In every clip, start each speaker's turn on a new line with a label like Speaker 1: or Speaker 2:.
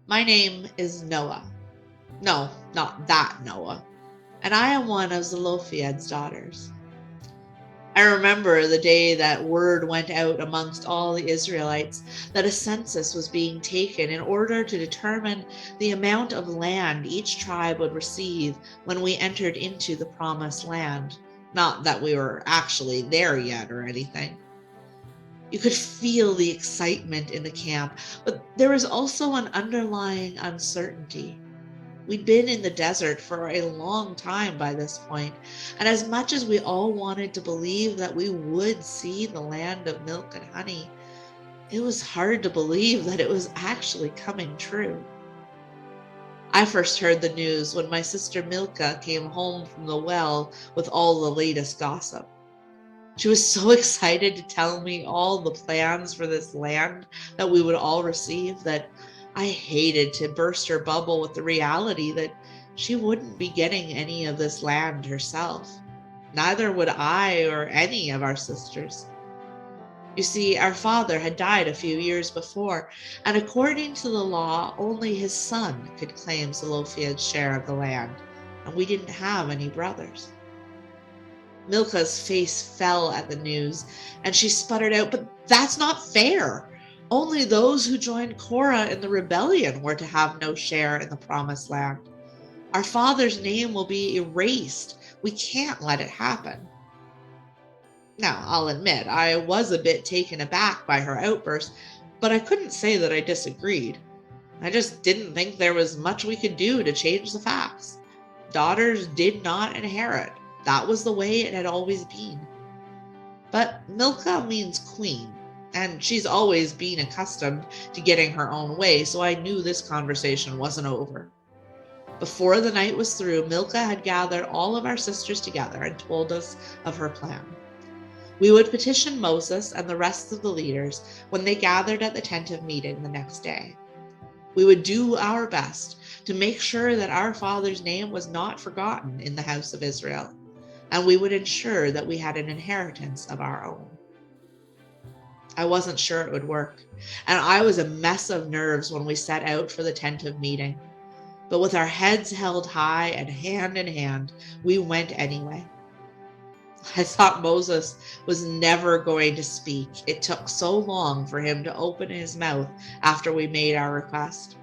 Speaker 1: My name is Noah. No, not that Noah. And I am one of Zelophehad's daughters. I remember the day that word went out amongst all the Israelites that a census was being taken in order to determine the amount of land each tribe would receive when we entered into the promised land. Not that we were actually there yet or anything. You could feel the excitement in the camp, but there was also an underlying uncertainty. We'd been in the desert for a long time by this point, and as much as we all wanted to believe that we would see the land of milk and honey, it was hard to believe that it was actually coming true. I first heard the news when my sister Milka came home from the well with all the latest gossip. She was so excited to tell me all the plans for this land that we would all receive that I hated to burst her bubble with the reality that she wouldn't be getting any of this land herself. Neither would I or any of our sisters. You see, our father had died a few years before, and according to the law, only his son could claim Zelophehad's share of the land, and we didn't have any brothers. Milka's face fell at the news, and she sputtered out, "But that's not fair. Only those who joined Korah in the rebellion were to have no share in the promised land. Our father's name will be erased. We can't let it happen." Now, I'll admit, I was a bit taken aback by her outburst, but I couldn't say that I disagreed. I just didn't think there was much we could do to change the facts. Daughters did not inherit. That was the way it had always been. But Milka means queen, and she's always been accustomed to getting her own way, so I knew this conversation wasn't over. Before the night was through, Milka had gathered all of our sisters together and told us of her plan. We would petition Moses and the rest of the leaders when they gathered at the tent of meeting the next day. We would do our best to make sure that our father's name was not forgotten in the house of Israel, and we would ensure that we had an inheritance of our own. I wasn't sure it would work, and I was a mess of nerves when we set out for the tent of meeting. But with our heads held high and hand in hand, we went anyway. I thought Moses was never going to speak. It took so long for him to open his mouth after we made our request.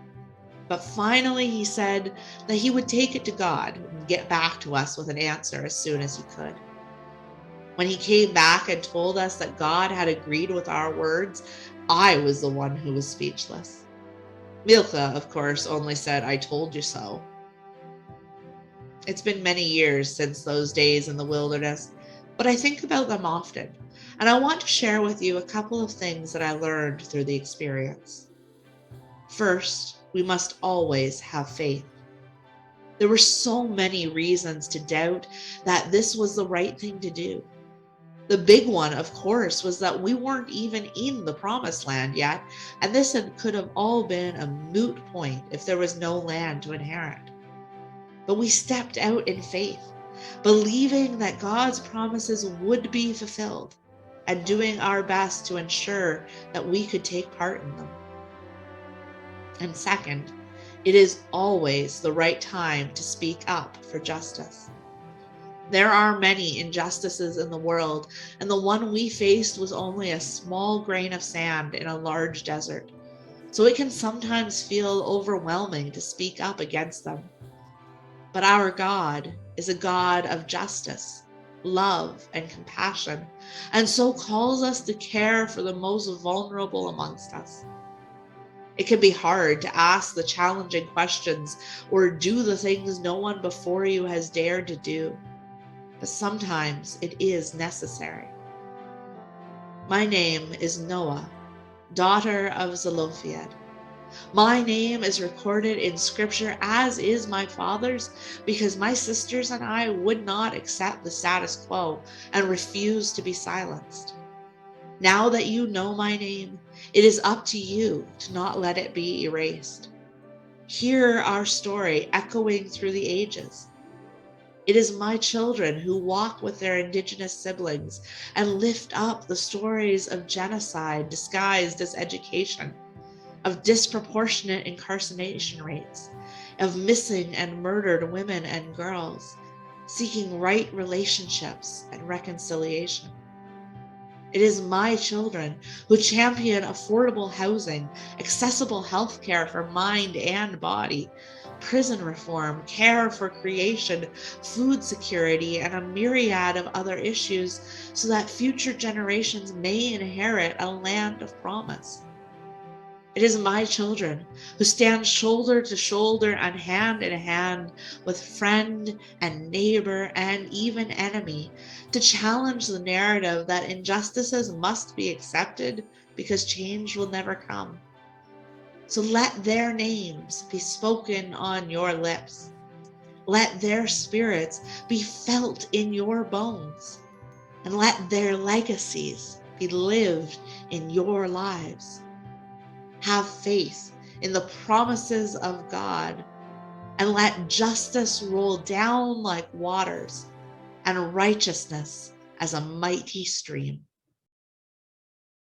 Speaker 1: But finally he said that he would take it to God and get back to us with an answer as soon as he could. When he came back and told us that God had agreed with our words, I was the one who was speechless. Milka, of course, only said, "I told you so." It's been many years since those days in the wilderness, but I think about them often, and I want to share with you a couple of things that I learned through the experience. First, we must always have faith. There were so many reasons to doubt that this was the right thing to do. The big one, of course, was that we weren't even in the promised land yet, and this could have all been a moot point if there was no land to inherit. But we stepped out in faith, believing that God's promises would be fulfilled, and doing our best to ensure that we could take part in them. And second, it is always the right time to speak up for justice. There are many injustices in the world, and the one we faced was only a small grain of sand in a large desert. So it can sometimes feel overwhelming to speak up against them. But our God is a God of justice, love, and compassion, and so calls us to care for the most vulnerable amongst us. It can be hard to ask the challenging questions or do the things no one before you has dared to do, but sometimes it is necessary. My name is Noah, daughter of Zelophehad. My name is recorded in scripture, as is my father's, because my sisters and I would not accept the status quo and refuse to be silenced. Now that you know my name, it is up to you to not let it be erased. Hear our story echoing through the ages. It is my children who walk with their indigenous siblings and lift up the stories of genocide disguised as education. of disproportionate incarceration rates, of missing and murdered women and girls, seeking right relationships and reconciliation. It is my children who champion affordable housing, accessible health care for mind and body, prison reform, care for creation, food security, and a myriad of other issues so that future generations may inherit a land of promise. It is my children who stand shoulder to shoulder and hand in hand with friend and neighbor and even enemy to challenge the narrative that injustices must be accepted because change will never come. So let their names be spoken on your lips. Let their spirits be felt in your bones. And let their legacies be lived in your lives. Have faith in the promises of God, and let justice roll down like waters and righteousness as a mighty stream.